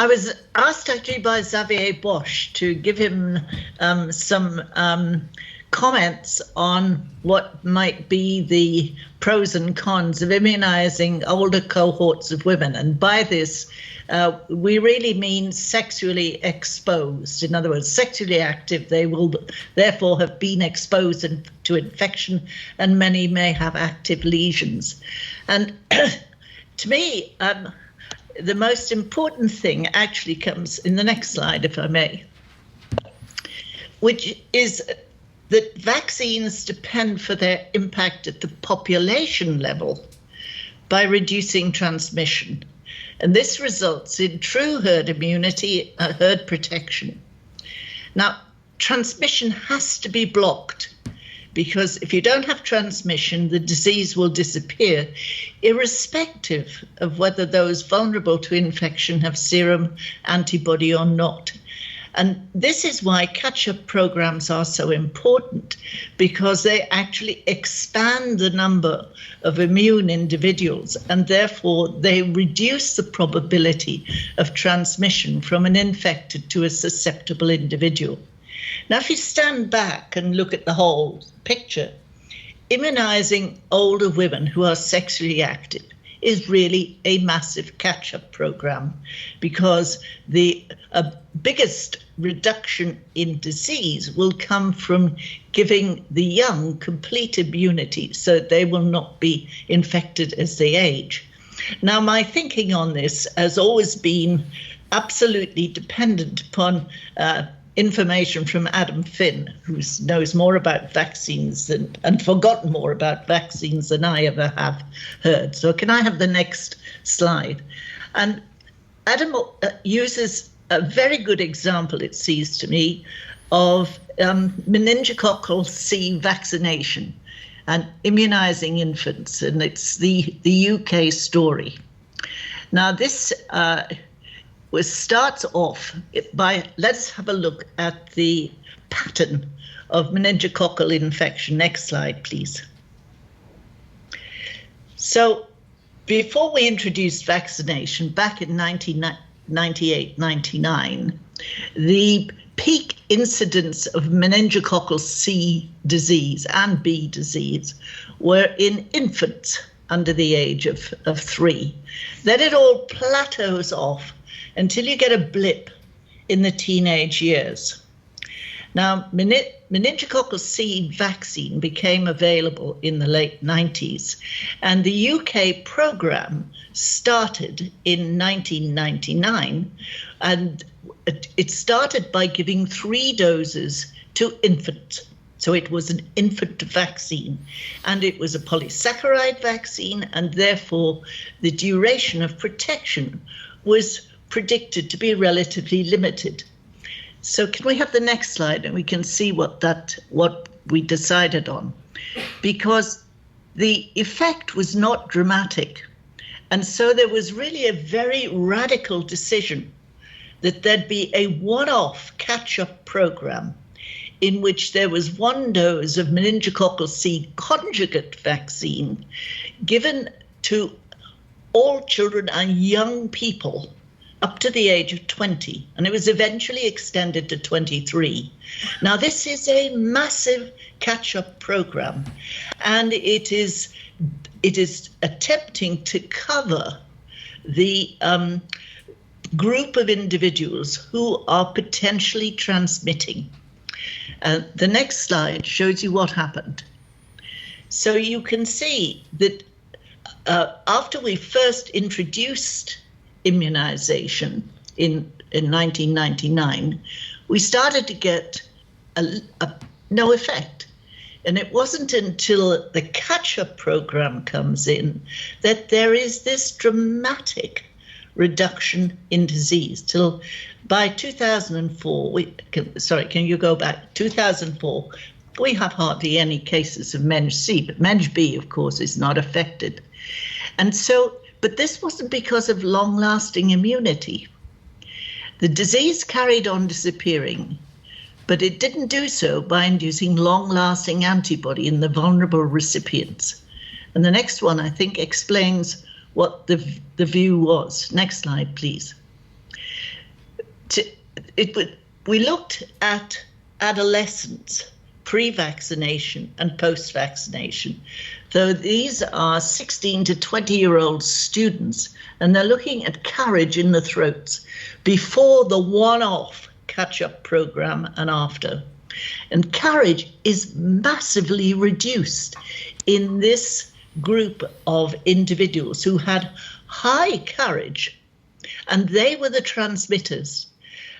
I was asked actually by Xavier Bosch to give him some comments on what might be the pros and cons of immunizing older cohorts of women. And by this, we really mean sexually exposed. In other words, sexually active, they will therefore have been exposed to infection, and many may have active lesions. And to me, the most important thing actually comes in the next slide, if I may, which is that vaccines depend for their impact at the population level by reducing transmission. And this results in true herd immunity, herd protection. Now, transmission has to be blocked, because if you don't have transmission, the disease will disappear, irrespective of whether those vulnerable to infection have serum antibody or not. And this is why catch-up programs are so important, because they actually expand the number of immune individuals, and therefore they reduce the probability of transmission from an infected to a susceptible individual. Now, if you stand back and look at the whole picture, immunizing older women who are sexually active is really a massive catch-up program, because the biggest reduction in disease will come from giving the young complete immunity so they will not be infected as they age. Now, my thinking on this has always been absolutely dependent upon information from Adam Finn, who knows more about vaccines and forgotten more about vaccines than I ever have heard. So can I have the next slide? And Adam uses a very good example, it seems to me, of meningococcal C vaccination and immunizing infants, and it's the UK story. Now, this starts off by, let's have a look at the pattern of meningococcal infection. Next slide, please. So before we introduced vaccination back in 1998-99, the peak incidence of meningococcal C disease and B disease were in infants under the age of 3. Then it all plateaus off until you get a blip in the teenage years. Now, meningococcal C vaccine became available in the late 90s, and the UK programme started in 1999, and it started by giving 3 doses to infants. So it was an infant vaccine, and it was a polysaccharide vaccine, and therefore the duration of protection was predicted to be relatively limited. So can we have the next slide, and we can see what we decided on? Because the effect was not dramatic, and so there was really a very radical decision that there'd be a one-off catch-up program in which there was 1 dose of meningococcal C conjugate vaccine given to all children and young people up to the age of 20, and it was eventually extended to 23. Now, this is a massive catch-up program, and it is attempting to cover the group of individuals who are potentially transmitting. The next slide shows you what happened. So you can see that after we first introduced immunization in 1999, we started to get no effect. And it wasn't until the catch-up program comes in that there is this dramatic reduction in disease. Till by 2004, can you go back? 2004, we have hardly any cases of Meng C, but Meng B, of course, is not affected. And so, but this wasn't because of long-lasting immunity. The disease carried on disappearing, but it didn't do so by inducing long-lasting antibody in the vulnerable recipients. And the next one, I think, explains what the view was. Next slide, please. we looked at adolescents, pre-vaccination and post-vaccination. So these are 16 to 20-year-old students, and they're looking at carriage in the throats before the one-off catch-up program and after. And carriage is massively reduced in this group of individuals who had high carriage, and they were the transmitters.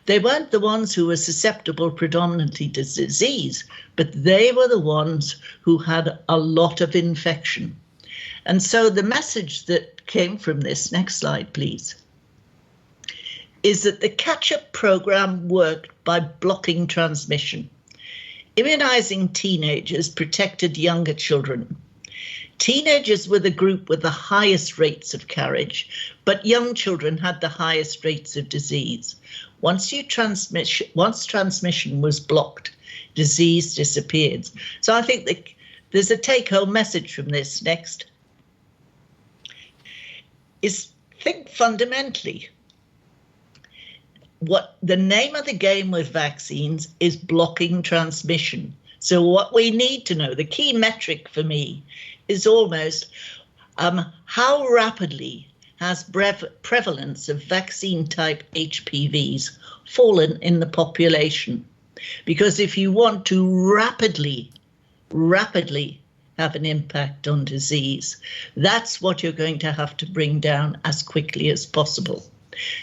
They weren't the ones who were susceptible predominantly to disease, but they were the ones who had a lot of infection. And so the message that came from this, next slide, please, is that the catch-up program worked by blocking transmission. Immunising teenagers protected younger children. Teenagers were the group with the highest rates of carriage, but young children had the highest rates of disease. Once transmission was blocked, disease disappeared. So I think that there's a take-home message from this next, is think fundamentally. What the name of the game with vaccines is blocking transmission. So what we need to know, the key metric for me, is almost how rapidly has prevalence of vaccine type HPVs fallen in the population. Because if you want to rapidly have an impact on disease, that's what you're going to have to bring down as quickly as possible.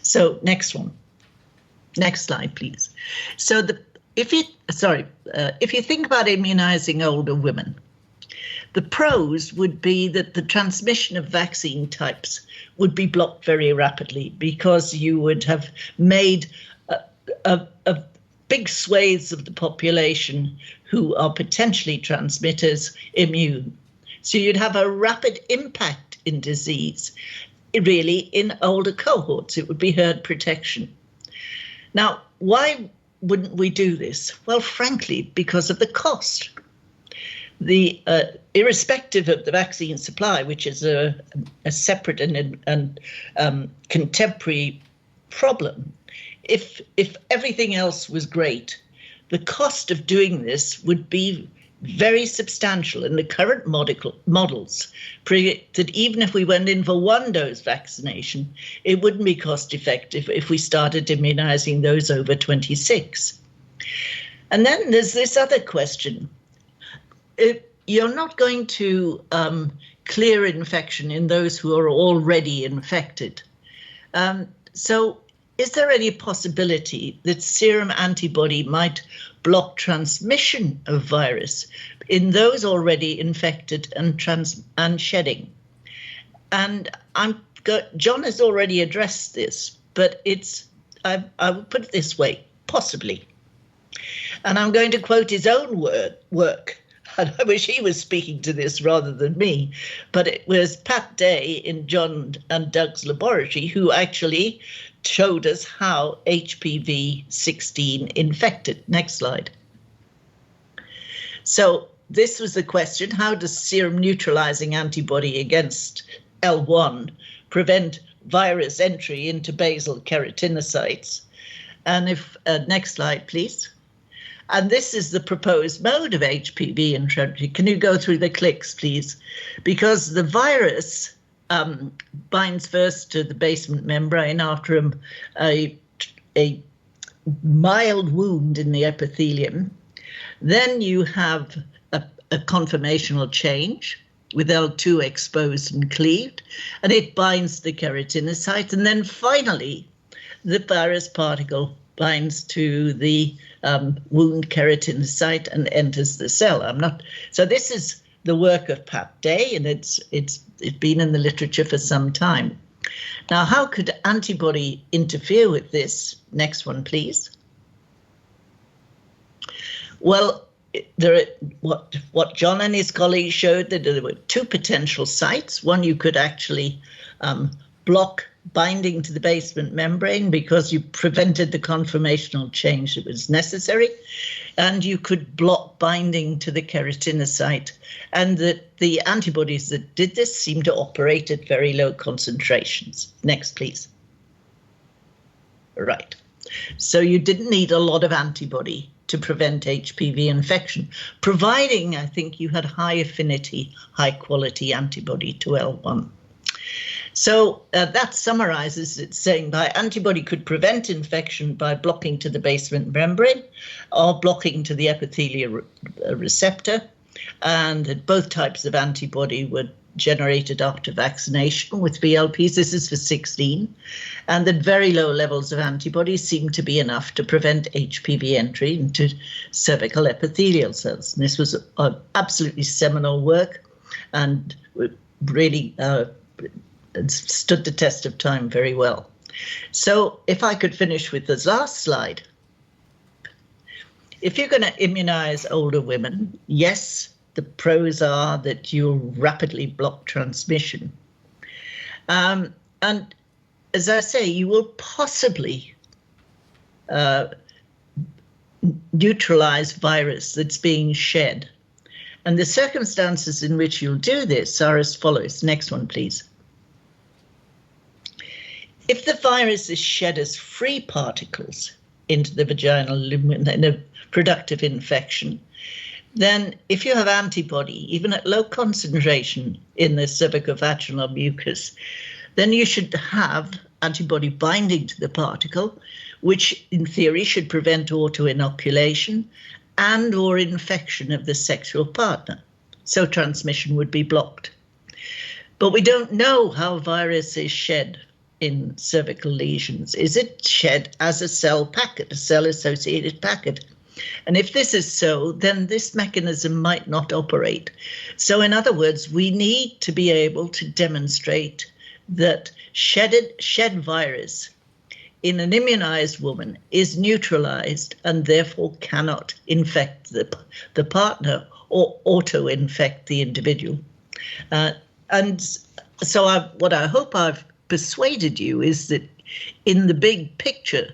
So next one. Next slide, please. So if you think about immunizing older women, the pros would be that the transmission of vaccine types would be blocked very rapidly, because you would have made a big swathes of the population who are potentially transmitters immune. So you'd have a rapid impact in disease, really in older cohorts. It would be herd protection. Now, why wouldn't we do this? Well, frankly, because of the cost. The irrespective of the vaccine supply, which is a separate and contemporary problem, if everything else was great, the cost of doing this would be very substantial. And the current models predict that even if we went in for one dose vaccination, it wouldn't be cost effective if we started immunizing those over 26. And then there's this other question. You're not going to clear infection in those who are already infected. So is there any possibility that serum antibody might block transmission of virus in those already infected and shedding? And John has already addressed this, but I would put it this way, possibly. And I'm going to quote his own work. And I wish he was speaking to this rather than me, but it was Pat Day in John and Doug's laboratory who actually showed us how HPV-16 infected. Next slide. So this was the question: how does serum neutralizing antibody against L1 prevent virus entry into basal keratinocytes? And if next slide, please. And this is the proposed mode of HPV entry. Can you go through the clicks, please? Because the virus binds first to the basement membrane after a mild wound in the epithelium. Then you have a conformational change with L2 exposed and cleaved, and it binds the keratinocyte. And then finally, the virus particle binds to the wound keratinocyte and enters the cell. So this is the work of Pat Day, and it's been in the literature for some time. Now, how could antibody interfere with this? Next one, please. Well, what John and his colleagues showed, that there were two potential sites. One, you could actually block binding to the basement membrane because you prevented the conformational change that was necessary, and you could block binding to the keratinocyte, and that the antibodies that did this seemed to operate at very low concentrations. Next, please. Right. So you didn't need a lot of antibody to prevent HPV infection, providing, I think, you had high affinity, high quality antibody to L1. So that summarizes it, saying by antibody could prevent infection by blocking to the basement membrane or blocking to the epithelial receptor, and that both types of antibody were generated after vaccination with VLPs. This is for 16, and that very low levels of antibodies seem to be enough to prevent HPV entry into cervical epithelial cells. And this was absolutely seminal work, and really stood the test of time very well. So if I could finish with this last slide. If you're going to immunize older women, yes, the pros are that you'll rapidly block transmission. And as I say, you will possibly neutralize virus that's being shed. And the circumstances in which you'll do this are as follows. Next one, please. If the virus is shed as free particles into the vaginal lumen in a productive infection, then if you have antibody, even at low concentration in the cervicovaginal mucus, then you should have antibody binding to the particle, which in theory should prevent autoinoculation and or infection of the sexual partner. So transmission would be blocked. But we don't know how virus is shed in cervical lesions. Is it shed as a cell packet, a cell-associated packet? And if this is so, then this mechanism might not operate. So in other words, we need to be able to demonstrate that shed virus in an immunized woman is neutralized and therefore cannot infect the partner or auto-infect the individual. And so what I hope I've persuaded you is that in the big picture,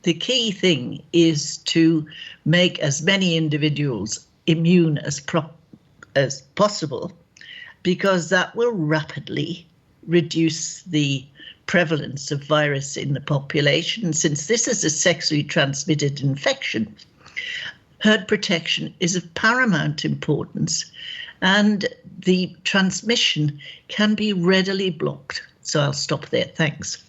the key thing is to make as many individuals immune as possible, because that will rapidly reduce the prevalence of virus in the population. Since this is a sexually transmitted infection, herd protection is of paramount importance, and the transmission can be readily blocked. So I'll stop there. Thanks.